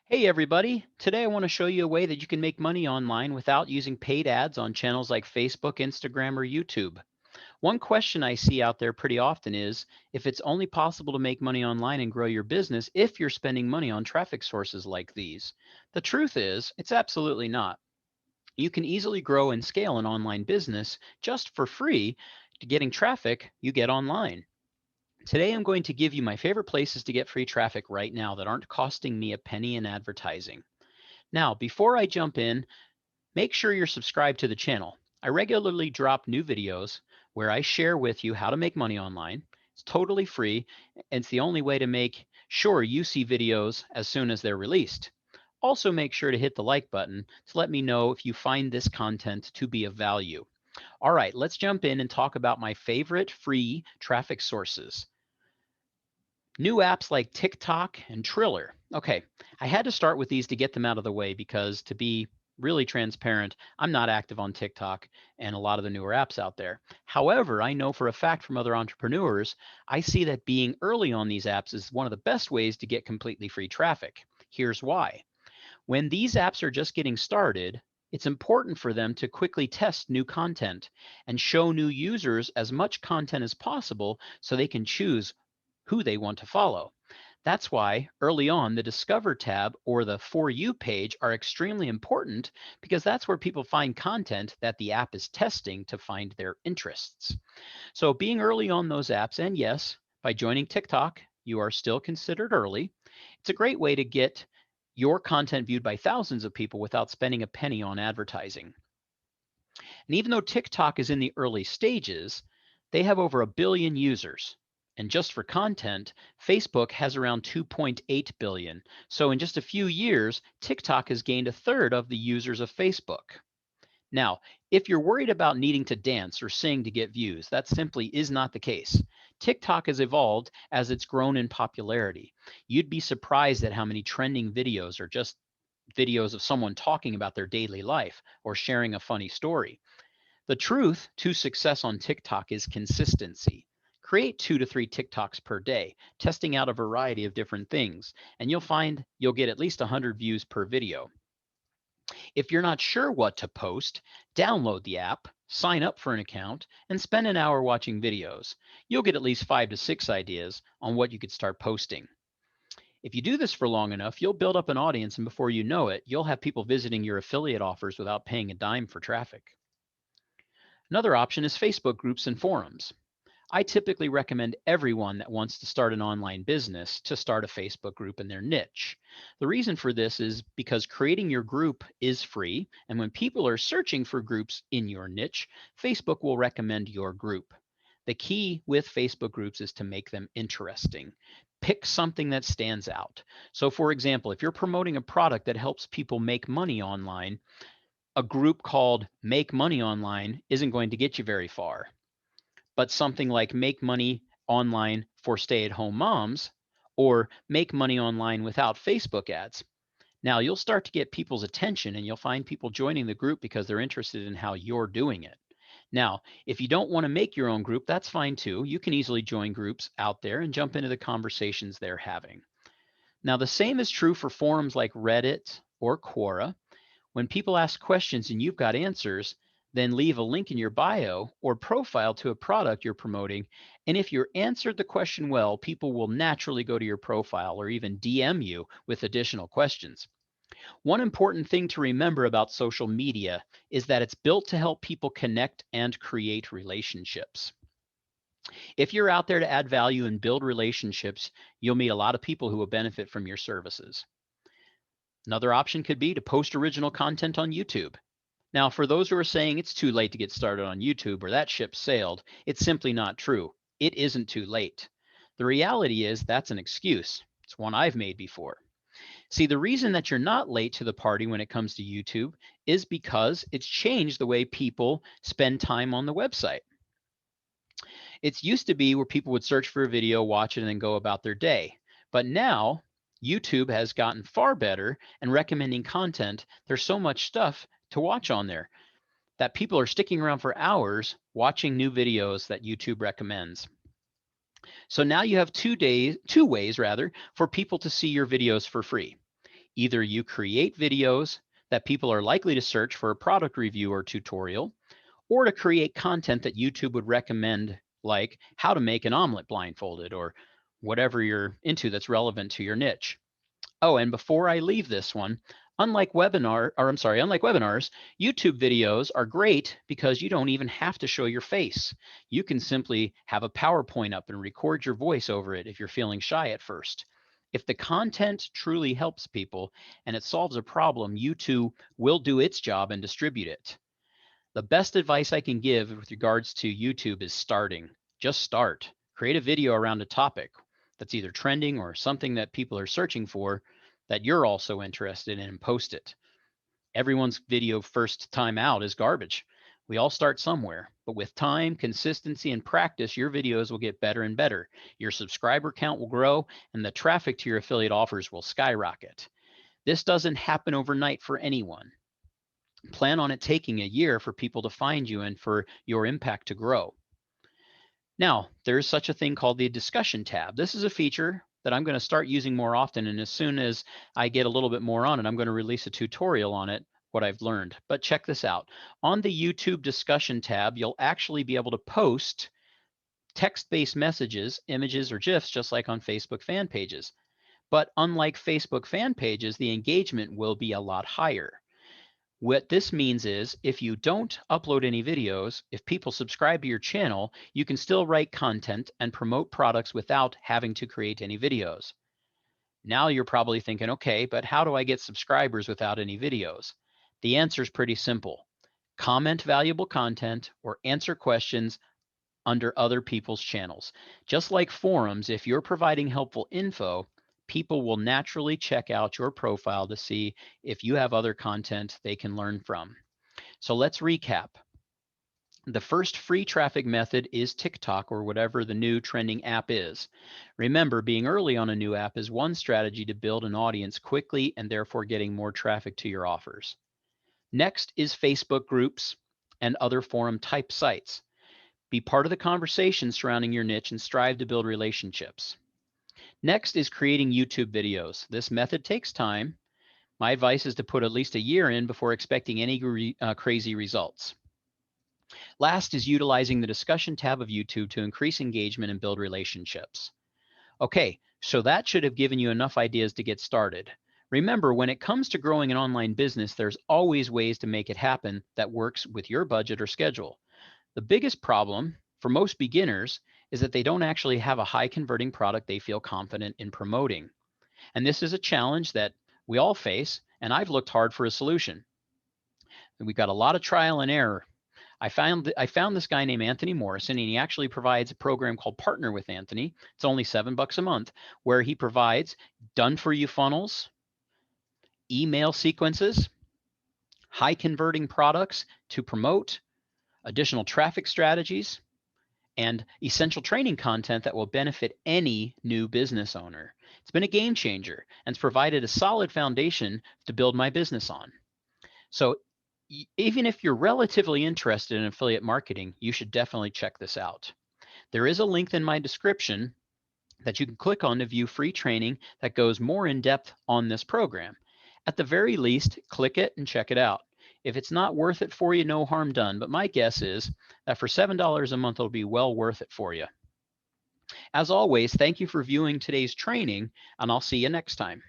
Hey everybody! Today I want to show you a way that you can make money online without using paid ads on channels like Facebook, Instagram, or YouTube. One question I see out there pretty often is if it's only possible to make money online and grow your business if you're spending money on traffic sources like these. The truth is, it's absolutely not. You can easily grow and scale an online business just for free to getting traffic you get online. Today, I'm going to give you my favorite places to get free traffic right now that aren't costing me a penny in advertising. Now, before I jump in, make sure you're subscribed to the channel. I regularly drop new videos where I share with you how to make money online. It's totally free, and it's the only way to make sure you see videos as soon as they're released. Also, make sure to hit the like button to let me know if you find this content to be of value. All right, let's jump in and talk about my favorite free traffic sources. New apps like TikTok and Triller. Okay, I had to start with these to get them out of the way because, to be really transparent, I'm not active on TikTok and a lot of the newer apps out there. However, I know for a fact from other entrepreneurs, I see that being early on these apps is one of the best ways to get completely free traffic. Here's why. When these apps are just getting started, it's important for them to quickly test new content and show new users as much content as possible so they can choose who they want to follow. That's why early on, the Discover tab or the For You page are extremely important because that's where people find content that the app is testing to find their interests. So, being early on those apps, and yes, by joining TikTok, you are still considered early. It's a great way to get your content viewed by thousands of people without spending a penny on advertising. And even though TikTok is in the early stages, they have over a billion users. And just for content, Facebook has around 2.8 billion. So in just a few years, TikTok has gained a third of the users of Facebook. Now, if you're worried about needing to dance or sing to get views, that simply is not the case. TikTok has evolved as it's grown in popularity. You'd be surprised at how many trending videos are just videos of someone talking about their daily life or sharing a funny story. The truth to success on TikTok is consistency. Create 2 to 3 TikToks per day, testing out a variety of different things, and you'll find you'll get at least 100 views per video. If you're not sure what to post, download the app, sign up for an account, and spend an hour watching videos. You'll get at least 5 to 6 ideas on what you could start posting. If you do this for long enough, you'll build up an audience, and before you know it, you'll have people visiting your affiliate offers without paying a dime for traffic. Another option is Facebook groups and forums. I typically recommend everyone that wants to start an online business to start a Facebook group in their niche. The reason for this is because creating your group is free, and when people are searching for groups in your niche, Facebook will recommend your group. The key with Facebook groups is to make them interesting. Pick something that stands out. So, for example, if you're promoting a product that helps people make money online, a group called Make Money Online isn't going to get you very far. But something like Make Money Online for Stay-at-Home Moms or Make Money Online Without Facebook Ads. Now you'll start to get people's attention and you'll find people joining the group because they're interested in how you're doing it. Now, if you don't want to make your own group, that's fine too. You can easily join groups out there and jump into the conversations they're having. Now, the same is true for forums like Reddit or Quora. When people ask questions and you've got answers, then leave a link in your bio or profile to a product you're promoting. And if you answered the question well, people will naturally go to your profile or even DM you with additional questions. One important thing to remember about social media is that it's built to help people connect and create relationships. If you're out there to add value and build relationships, you'll meet a lot of people who will benefit from your services. Another option could be to post original content on YouTube. Now, for those who are saying it's too late to get started on YouTube or that ship sailed, it's simply not true. It isn't too late. The reality is that's an excuse. It's one I've made before. See, the reason that you're not late to the party when it comes to YouTube is because it's changed the way people spend time on the website. It's used to be where people would search for a video, watch it, and then go about their day. But now YouTube has gotten far better and recommending content. There's so much stuff to watch on there that people are sticking around for hours watching new videos that YouTube recommends. So now you have two ways rather for people to see your videos for free. Either you create videos that people are likely to search for a product review or tutorial, or to create content that YouTube would recommend, like how to make an omelet blindfolded or whatever you're into that's relevant to your niche. Oh, and before I leave this one, unlike webinars, YouTube videos are great because you don't even have to show your face. You can simply have a PowerPoint up and record your voice over it if you're feeling shy at first. If the content truly helps people and it solves a problem, YouTube will do its job and distribute it. The best advice I can give with regards to YouTube is starting. Just start. Create a video around a topic that's either trending or something that people are searching for that you're also interested in, and post it. Everyone's video first time out is garbage. We all start somewhere, but with time, consistency, and practice, your videos will get better and better. Your subscriber count will grow, and the traffic to your affiliate offers will skyrocket. This doesn't happen overnight for anyone. Plan on it taking a year for people to find you and for your impact to grow. Now, there is such a thing called the discussion tab. This is a feature that I'm going to start using more often, and as soon as I get a little bit more on it, I'm going to release a tutorial on it, what I've learned. But check this out. On the YouTube discussion tab, you'll actually be able to post text-based messages, images, or GIFs, just like on Facebook fan pages. But unlike Facebook fan pages, the engagement will be a lot higher. What this means is if you don't upload any videos, if people subscribe to your channel, you can still write content and promote products without having to create any videos. Now you're probably thinking, okay, but how do I get subscribers without any videos? The answer is pretty simple. Comment valuable content or answer questions under other people's channels. Just like forums, if you're providing helpful info, people will naturally check out your profile to see if you have other content they can learn from. So let's recap. The first free traffic method is TikTok or whatever the new trending app is. Remember, being early on a new app is one strategy to build an audience quickly and therefore getting more traffic to your offers. Next is Facebook groups and other forum type sites. Be part of the conversation surrounding your niche and strive to build relationships. Next is creating YouTube videos. This method takes time. My advice is to put at least a year in before expecting any crazy results. Last is utilizing the discussion tab of YouTube to increase engagement and build relationships. Okay, so that should have given you enough ideas to get started. Remember, when it comes to growing an online business, there's always ways to make it happen that works with your budget or schedule. The biggest problem for most beginners is that they don't actually have a high converting product they feel confident in promoting. And this is a challenge that we all face, and I've looked hard for a solution. We've got a lot of trial and error. I found this guy named Anthony Morrison, and he actually provides a program called Partner with Anthony. It's only $7 a month, where he provides done for you funnels, email sequences, high converting products to promote, additional traffic strategies, and essential training content that will benefit any new business owner. It's been a game changer and it's provided a solid foundation to build my business on. So even if you're relatively interested in affiliate marketing, you should definitely check this out. There is a link in my description that you can click on to view free training that goes more in depth on this program. At the very least, click it and check it out. If it's not worth it for you, no harm done. But my guess is that for $7 a month, it'll be well worth it for you. As always, thank you for viewing today's training, and I'll see you next time.